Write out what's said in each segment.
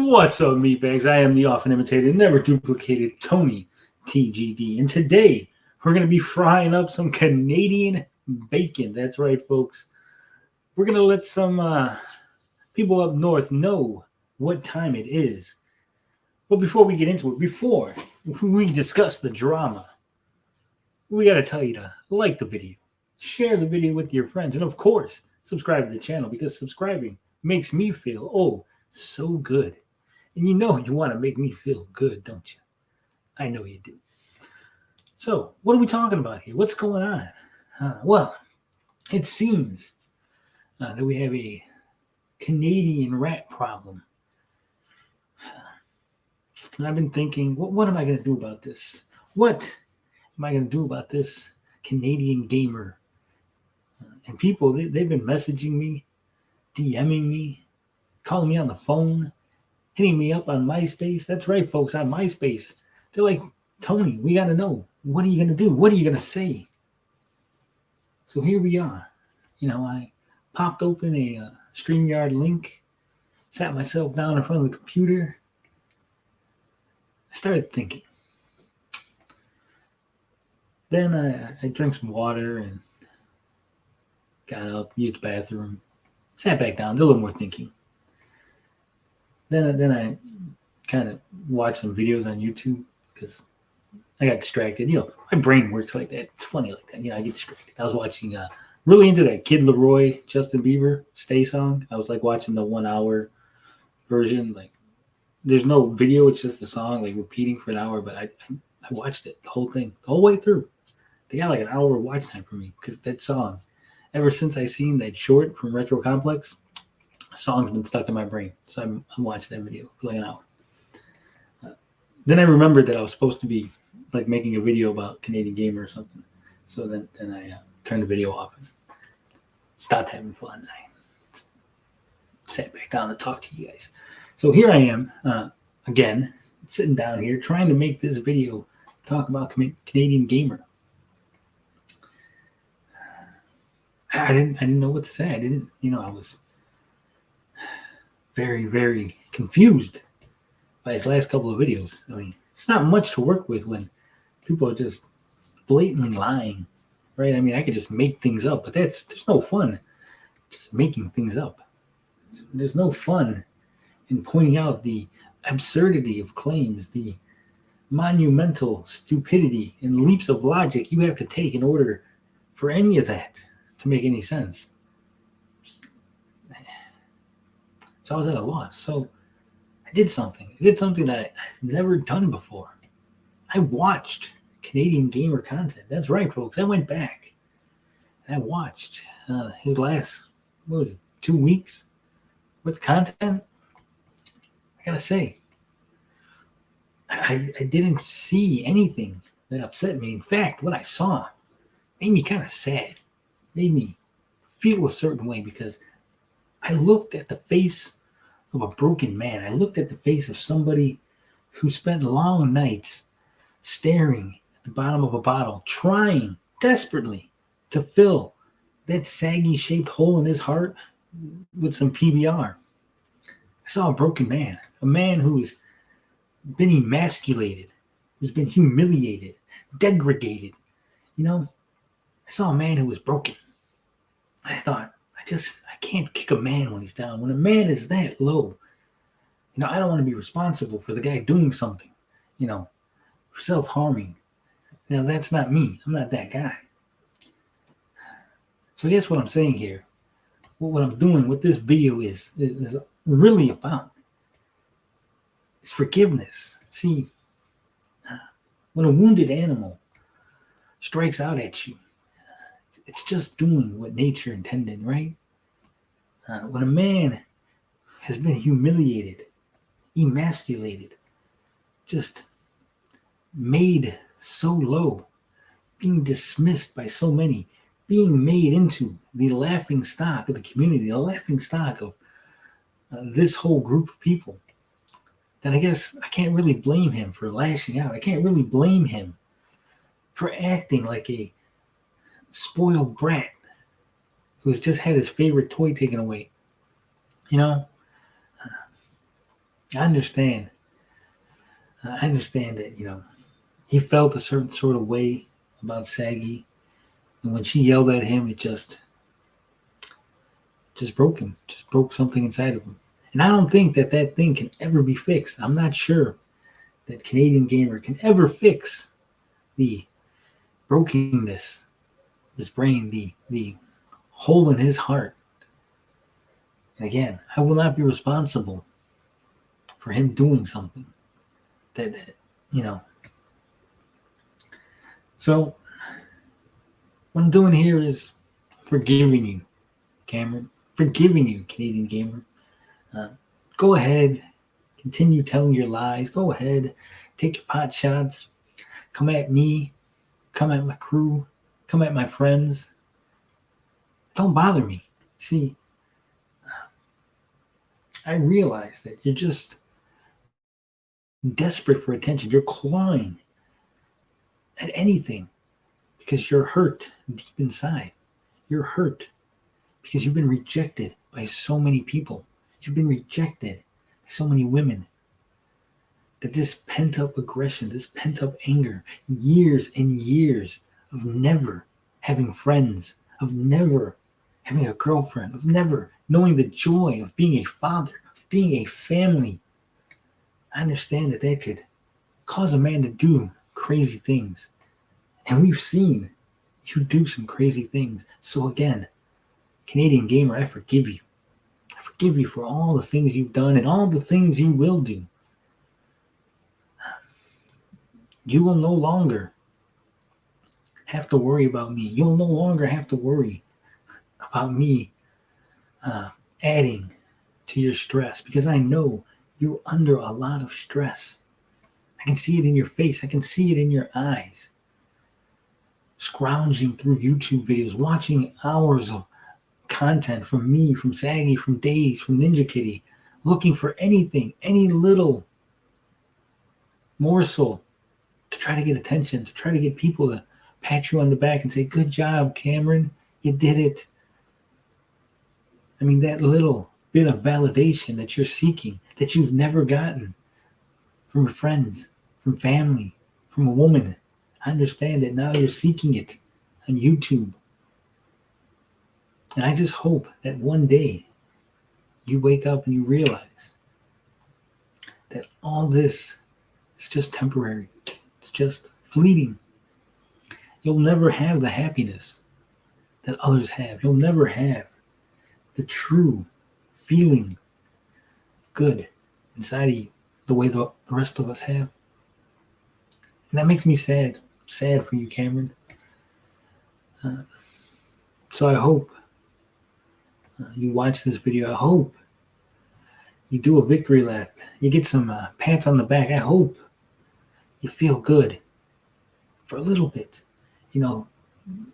What's up, meatbags? I am the often imitated, never duplicated Tony TGD. And today, we're going to be frying up some Canadian bacon. That's right, folks. We're going to let some people up north know what time it is. But before we get into it, before we discuss the drama, we got to tell you to like the video, share the video with your friends, and of course, subscribe to the channel because subscribing makes me feel, so good. And you know you want to make me feel good, don't you? I know you do. So, what are we talking about here? What's going on? Well, it seems that we have a Canadian rat problem. And I've been thinking, what am I going to do about this? What am I going to do about this Canadian gamer? And people, they've been messaging me, DMing me, calling me on the phone, hitting me up on MySpace. That's right, folks, on MySpace. They're like, Tony, we got to know. What are you going to do? What are you going to say? So here we are. I popped open a StreamYard link, sat myself down in front of the computer. I started thinking. Then I drank some water and got up, used the bathroom, sat back down, did a little more thinking. Then I kind of watched some videos on YouTube because I got distracted. My brain works like that. It's funny like that. I get distracted. I was watching, really into that Kid Leroy, Justin Bieber Stay song. I was like watching the 1 hour version. Like, there's no video. It's just the song like repeating for an hour. But I watched it, the whole thing, the whole way through. They got like an hour watch time for me because that song, ever since I seen that short from Retro Complex, the song's been stuck in my brain. So I'm watching that video for like an hour. Then I remembered that I was supposed to be like making a video about Canadian gamer or something. So then I turned the video off and stopped having fun. I sat back down to talk to you guys. So here I am again, sitting down here trying to make this video talk about Canadian gamer. I didn't know what to say. I was very, very confused by his last couple of videos. I mean, it's not much to work with when people are just blatantly lying, right? I mean, I could just make things up, but there's no fun just making things up. There's no fun in pointing out the absurdity of claims, the monumental stupidity and leaps of logic you have to take in order for any of that to make any sense. So I was at a loss. So I did something. That I've never done before. I watched Canadian gamer content. That's right, folks. I went back and I watched his last, 2 weeks with content. I gotta say, I didn't see anything that upset me. In fact, what I saw made me kind of sad. Made me feel a certain way because I looked at the face of a broken man. I looked at the face of somebody who spent long nights staring at the bottom of a bottle, trying desperately to fill that saggy-shaped hole in his heart with some PBR. I saw a broken man, a man who's been emasculated, who's been humiliated, degraded. I saw a man who was broken. I thought, I can't kick a man when he's down. When a man is that low, I don't want to be responsible for the guy doing something, for self-harming. That's not me. I'm not that guy. So I guess what I'm saying here, what I'm doing, what this video is really about, is forgiveness. See, when a wounded animal strikes out at you, it's just doing what nature intended, right? When a man has been humiliated, emasculated, just made so low, being dismissed by so many, being made into the laughing stock of the community, the laughing stock of this whole group of people, then I guess I can't really blame him for lashing out. I can't really blame him for acting like a spoiled brat who's just had his favorite toy taken away. I understand. I understand that, he felt a certain sort of way about Saggy. And when she yelled at him, it just broke him, just broke something inside of him. And I don't think that that thing can ever be fixed. I'm not sure that Canadian Gamer can ever fix the brokenness, his brain, the hole in his heart. And again, I will not be responsible for him doing something that you know. So what I'm doing here is forgiving you, Cameron. Forgiving you, Canadian Gamer. Uh, Go ahead, continue telling your lies. Go ahead, take your pot shots. Come at me. Come at my crew. Come at my friends. Don't bother me. See, I realize that you're just desperate for attention. You're clawing at anything because you're hurt deep inside. You're hurt because you've been rejected by so many people. You've been rejected by so many women. That this pent up aggression, this pent up anger, years and years of never having friends, of never having a girlfriend, of never knowing the joy of being a father, of being a family. I understand that that could cause a man to do crazy things. And we've seen you do some crazy things. So again, Canadian Gamer, I forgive you. I forgive you for all the things you've done and all the things you will do. You will no longer have to worry about me. You will no longer have to worry about me adding to your stress because I know you're under a lot of stress. I can see it in your face. I can see it in your eyes. Scrounging through YouTube videos, watching hours of content from me, from Saggy, from Days, from Ninja Kitty, looking for anything, any little morsel to try to get attention, to try to get people to pat you on the back and say, "Good job, Cameron. You did it." I mean, that little bit of validation that you're seeking, that you've never gotten from your friends, from family, from a woman. I understand that now you're seeking it on YouTube. And I just hope that one day you wake up and you realize that all this is just temporary. It's just fleeting. You'll never have the happiness that others have. You'll never have the true feeling of good inside of you the way the rest of us have. And that makes me sad. Sad for you, Cameron. So I hope you watch this video. I hope you do a victory lap. You get some pats on the back. I hope you feel good for a little bit.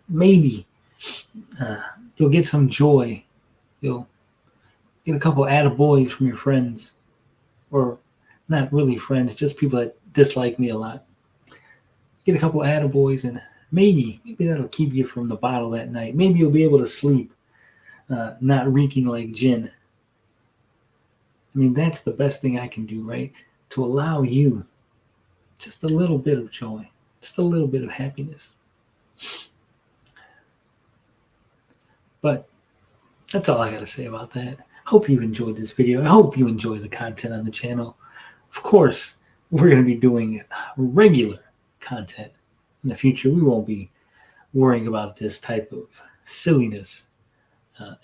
Maybe you'll get some joy. You'll get a couple attaboys from your friends, or not really friends, just people that dislike me a lot. Get a couple attaboys, and maybe that'll keep you from the bottle that night. Maybe you'll be able to sleep, not reeking like gin. I mean, that's the best thing I can do, right? To allow you just a little bit of joy, just a little bit of happiness. But that's all I got to say about that. Hope you enjoyed this video. I hope you enjoy the content on the channel. Of course, we're going to be doing regular content in the future. We won't be worrying about this type of silliness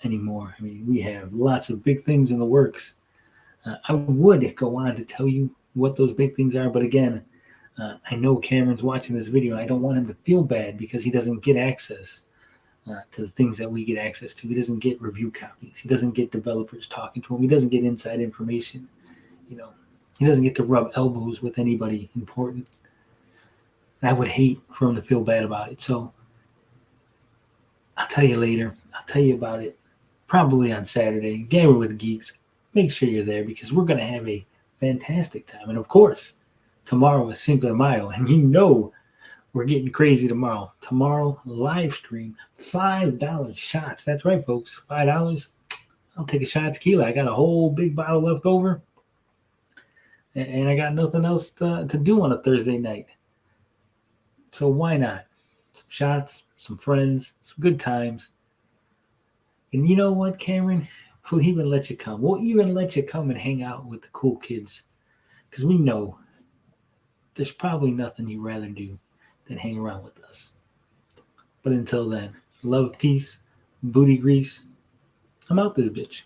anymore. I mean, we have lots of big things in the works. I would go on to tell you what those big things are, but again, I know Cameron's watching this video. I don't want him to feel bad because he doesn't get access to the things that we get access to. He doesn't get review copies. He doesn't get developers talking to him. He doesn't get inside information. He doesn't get to rub elbows with anybody important. And I would hate for him to feel bad about it. So I'll tell you later. I'll tell you about it probably on Saturday. Gamer with Geeks. Make sure you're there because we're going to have a fantastic time. And of course, tomorrow is Cinco de Mayo. And we're getting crazy tomorrow. Tomorrow, live stream, $5 shots. That's right, folks. $5. I'll take a shot of tequila. I got a whole big bottle left over. and I got nothing else to do on a Thursday night. So why not? Some shots, some friends, some good times. And you know what, Cameron? We'll even let you come. We'll even let you come and hang out with the cool kids. Because we know there's probably nothing you'd rather do than hang around with us. But until then, love, peace, booty grease. I'm out this bitch.